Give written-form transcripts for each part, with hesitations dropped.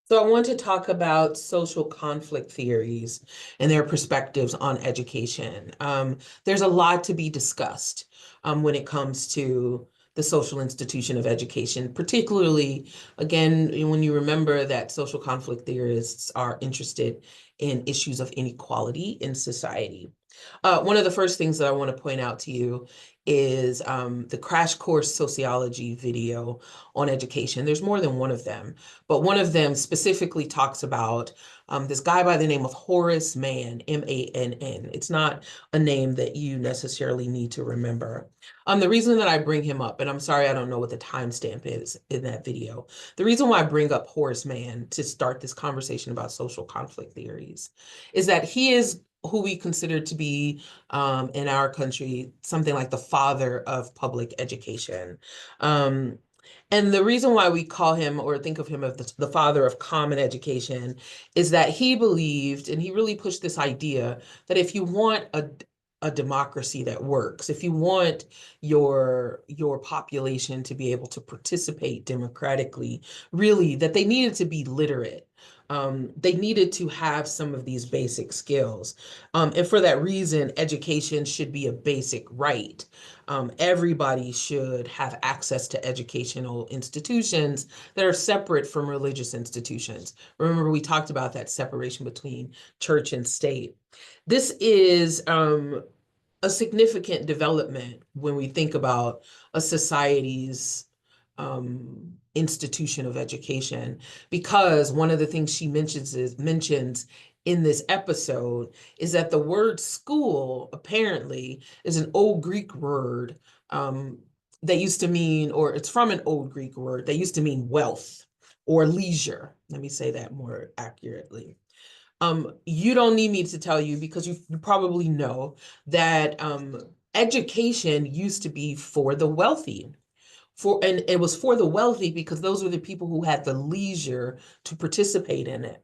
So I want to talk about social conflict theories and their perspectives on education. There's a lot to be discussed when it comes to the social institution of education, particularly, again, when you remember that social conflict theorists are interested in issues of inequality in society. One of the first things that I want to point out to you is the Crash Course Sociology video on education. There's more than one of them, but one of them specifically talks about this guy by the name of Horace Mann, Mann. It's not a name that you necessarily need to remember. The reason that I bring him up, and I'm sorry I don't know what the timestamp is in that video, the reason why I bring up Horace Mann to start this conversation about social conflict theories is that he is who we consider to be in our country something like the father of public education. Um, and the reason why we call him or think of him as the father of common education is that he believed, and he really pushed this idea that if you want a democracy that works, if you want your population to be able to participate democratically, really that they needed to be literate. They needed to have some of these basic skills. And for that reason, education should be a basic right. Everybody should have access to educational institutions that are separate from religious institutions. Remember, we talked about that separation between church and state. This is a significant development when we think about a society's institution of education, because one of the things she mentions in this episode is that the word school apparently is an old Greek word that used to mean, or it's from an old Greek word that used to mean wealth or leisure. Let me say that more accurately. You don't need me to tell you because you probably know that education used to be for the wealthy. And it was for the wealthy because those were the people who had the leisure to participate in it.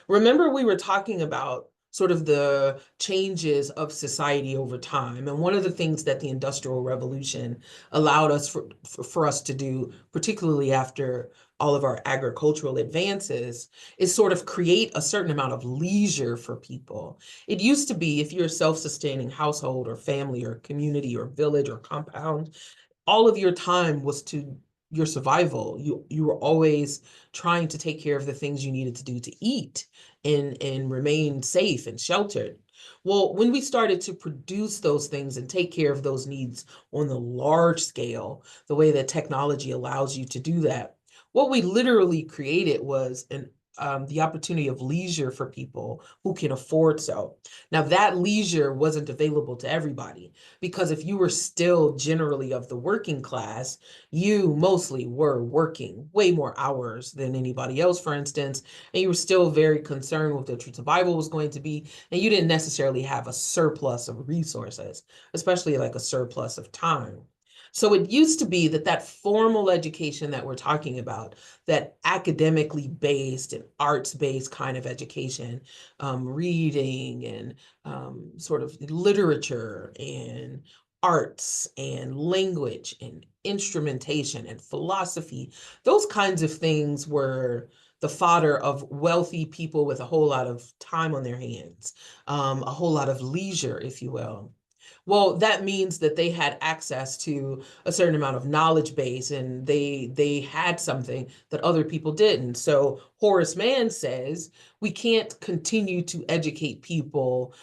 Remember, we were talking about sort of the changes of society over time. And one of the things that the Industrial Revolution allowed us for us to do, particularly after all of our agricultural advances, is sort of create a certain amount of leisure for people. It used to be if you're a self-sustaining household or family or community or village or compound, all of your time was to your survival. You were always trying to take care of the things you needed to do to eat and remain safe and sheltered. Well, when we started to produce those things and take care of those needs on the large scale, the way that technology allows you to do that, what we literally created was the opportunity of leisure for people who can afford so. Now, that leisure wasn't available to everybody because if you were still generally of the working class, you mostly were working way more hours than anybody else, for instance, and you were still very concerned with what your survival was going to be, and you didn't necessarily have a surplus of resources, especially like a surplus of time. So it used to be that that formal education that we're talking about, that academically based and arts-based kind of education, reading and sort of literature and arts and language and instrumentation and philosophy, those kinds of things were the fodder of wealthy people with a whole lot of time on their hands, a whole lot of leisure, if you will. Well, that means that they had access to a certain amount of knowledge base and they had something that other people didn't. So Horace Mann says we can't continue to educate people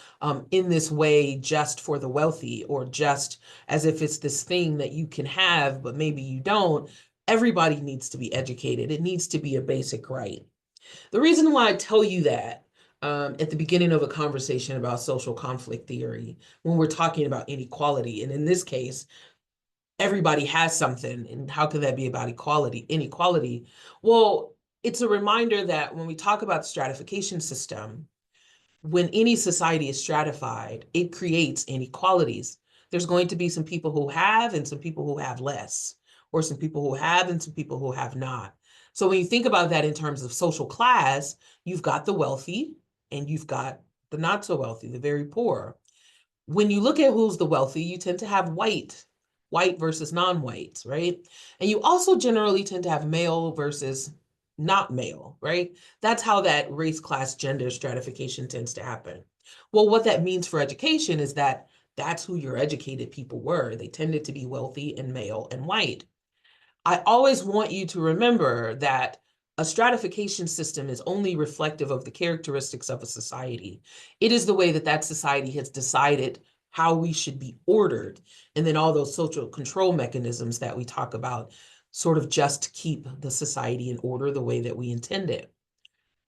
in this way just for the wealthy or just as if it's this thing that you can have, but maybe you don't. Everybody needs to be educated. It needs to be a basic right. The reason why I tell you that at the beginning of a conversation about social conflict theory, when we're talking about inequality, and in this case, everybody has something, and how could that be about inequality? Well, it's a reminder that when we talk about the stratification system, when any society is stratified, it creates inequalities. There's going to be some people who have and some people who have less, or some people who have and some people who have not. So when you think about that in terms of social class, you've got the wealthy and you've got the not so wealthy, the very poor. When you look at who's the wealthy, you tend to have white versus non-white, right? And you also generally tend to have male versus not male, right? That's how that race, class, gender stratification tends to happen. Well, what that means for education is that that's who your educated people were. They tended to be wealthy and male and white. I always want you to remember that a stratification system is only reflective of the characteristics of a society. It is the way that that society has decided how we should be ordered. And then all those social control mechanisms that we talk about sort of just keep the society in order the way that we intend it.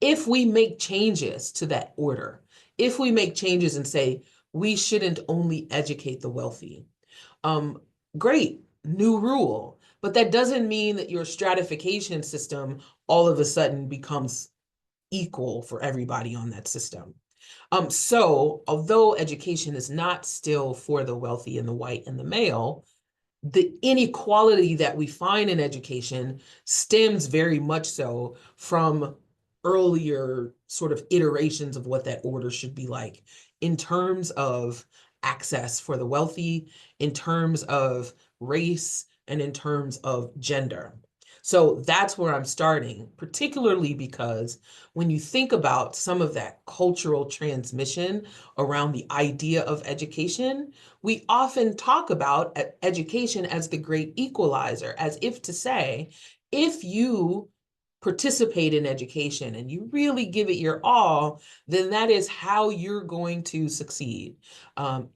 If we make changes to that order, if we make changes and say, we shouldn't only educate the wealthy, um, great, new rule. But that doesn't mean that your stratification system all of a sudden becomes equal for everybody on that system. So although education is not still for the wealthy and the white and the male, the inequality that we find in education stems very much so from earlier sort of iterations of what that order should be like in terms of access for the wealthy, in terms of race, and in terms of gender. So that's where I'm starting, particularly because when you think about some of that cultural transmission around the idea of education, we often talk about education as the great equalizer, as if to say, if you participate in education and you really give it your all, then that is how you're going to succeed.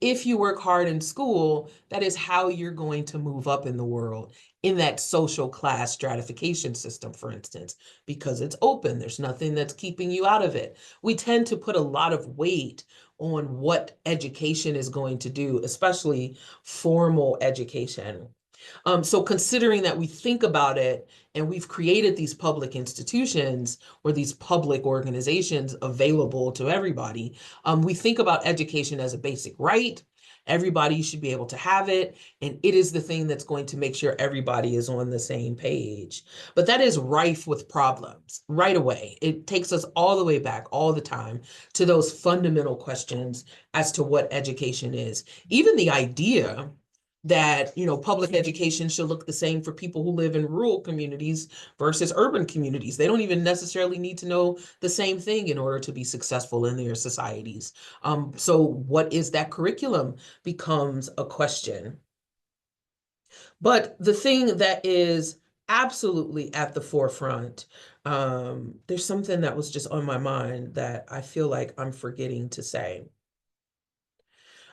If you work hard in school, that is how you're going to move up in the world, in that social class stratification system, for instance, because it's open. There's nothing that's keeping you out of it. We tend to put a lot of weight on what education is going to do, especially formal education. So considering that we think about it and we've created these public institutions or these public organizations available to everybody, we think about education as a basic right. Everybody should be able to have it, and it is the thing that's going to make sure everybody is on the same page. But that is rife with problems right away. It takes us all the way back all the time to those fundamental questions as to what education is. Even the idea that, you know, public education should look the same for people who live in rural communities versus urban communities. They don't even necessarily need to know the same thing in order to be successful in their societies. So what is that curriculum becomes a question. But the thing that is absolutely at the forefront, there's something that was just on my mind that I feel like I'm forgetting to say.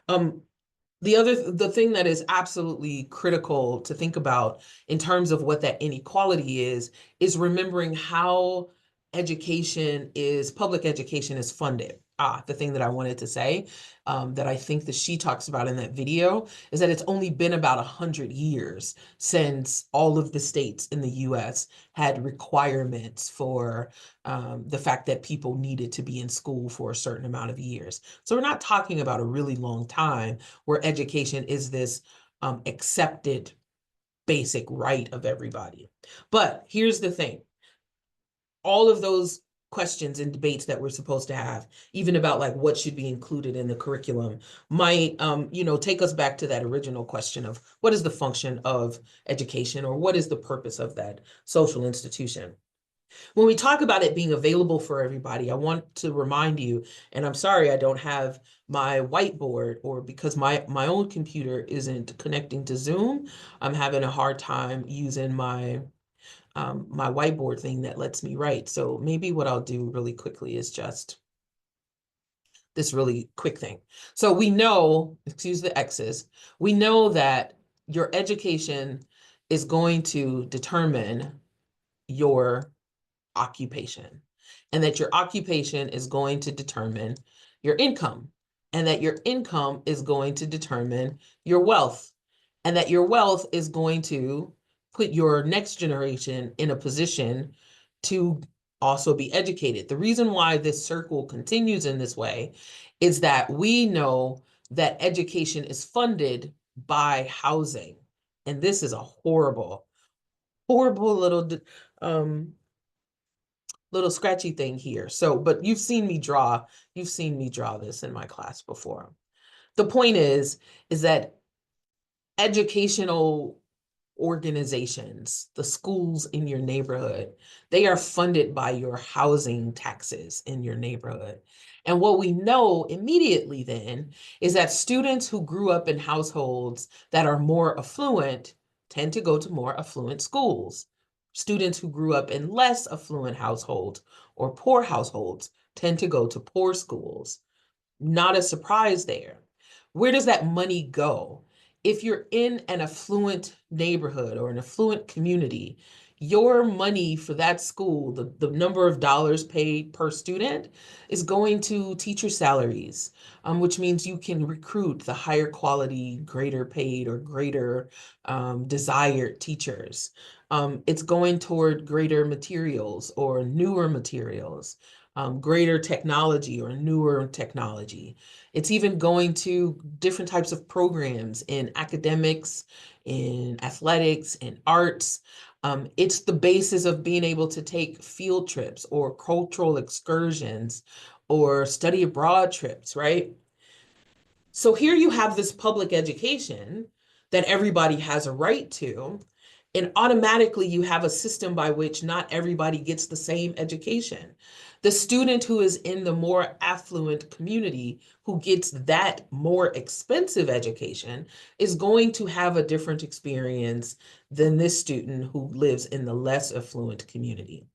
Um, the thing that is absolutely critical to think about in terms of what that inequality is remembering how public education is funded. The thing that I wanted to say, that I think that she talks about in that video, is that it's only been about 100 years since all of the states in the US had requirements for the fact that people needed to be in school for a certain amount of years. So we're not talking about a really long time where education is this accepted basic right of everybody. But here's the thing. All of those questions and debates that we're supposed to have, even about like what should be included in the curriculum, might take us back to that original question of what is the function of education, or what is the purpose of that social institution. When we talk about it being available for everybody, I want to remind you, and I'm sorry I don't have my whiteboard, or because my own computer isn't connecting to Zoom, I'm having a hard time using my my whiteboard thing that lets me write. So maybe what I'll do really quickly is just this really quick thing. So we know, excuse the X's, we know that your education is going to determine your occupation, and that your occupation is going to determine your income, and that your income is going to determine your wealth, and that your wealth is going to put your next generation in a position to also be educated. The reason why this circle continues in this way is that we know that education is funded by housing. And this is a horrible, horrible um, little scratchy thing here. So, but you've seen me draw this in my class before. The point is that educational organizations, the schools in your neighborhood. They are funded by your housing taxes in your neighborhood. And what we know immediately then is that students who grew up in households that are more affluent tend to go to more affluent schools. Students who grew up in less affluent households or poor households tend to go to poor schools. Not a surprise there. Where does that money go? If you're in an affluent neighborhood or an affluent community, your money for that school, the number of dollars paid per student, is going to teacher salaries, which means you can recruit the higher quality, greater paid, or greater desired teachers. It's going toward greater materials or newer materials, greater technology or newer technology. It's even going to different types of programs in academics, in athletics, in arts. It's the basis of being able to take field trips or cultural excursions or study abroad trips, right? So here you have this public education that everybody has a right to, and automatically you have a system by which not everybody gets the same education. The student who is in the more affluent community who gets that more expensive education is going to have a different experience than this student who lives in the less affluent community.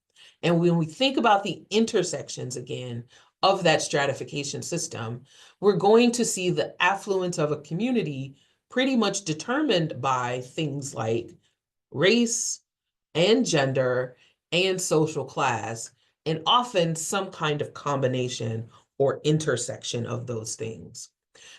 And when we think about the intersections again of that stratification system, we're going to see the affluence of a community pretty much determined by things like race and gender and social class, and often some kind of combination or intersection of those things.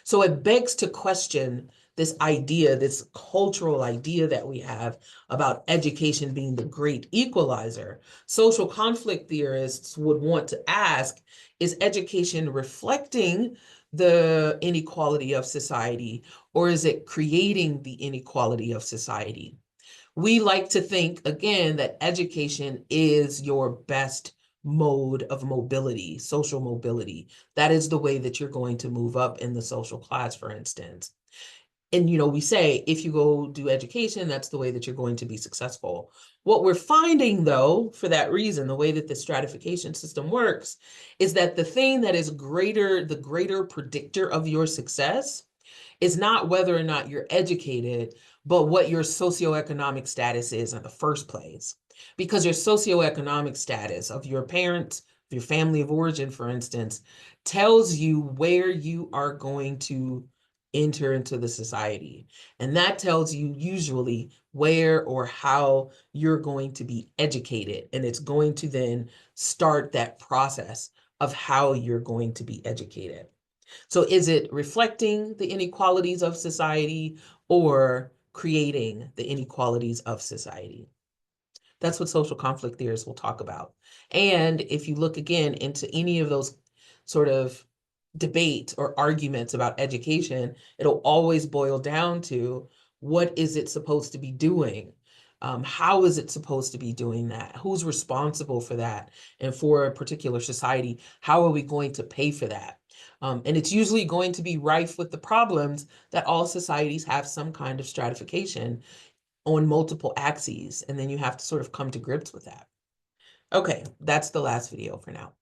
So it begs to question this idea, this cultural idea that we have about education being the great equalizer. Social conflict theorists would want to ask, is education reflecting the inequality of society, or is it creating the inequality of society? We like to think, again, that education is your best mode of mobility, social mobility. That is the way that you're going to move up in the social class, for instance. And, we say, if you go do education, that's the way that you're going to be successful. What we're finding, though, for that reason, the way that the stratification system works, is that the thing that is the greater predictor of your success is not whether or not you're educated, but what your socioeconomic status is in the first place. Because your socioeconomic status of your parents, your family of origin, for instance, tells you where you are going to enter into the society. And that tells you usually where or how you're going to be educated. And it's going to then start that process of how you're going to be educated. So is it reflecting the inequalities of society or creating the inequalities of society? That's what social conflict theorists will talk about. And if you look again into any of those sort of debate or arguments about education, it'll always boil down to, what is it supposed to be doing? How is it supposed to be doing that? Who's responsible for that? And for a particular society, how are we going to pay for that? And it's usually going to be rife with the problems that all societies have some kind of stratification on multiple axes, and then you have to sort of come to grips with that. Okay, that's the last video for now.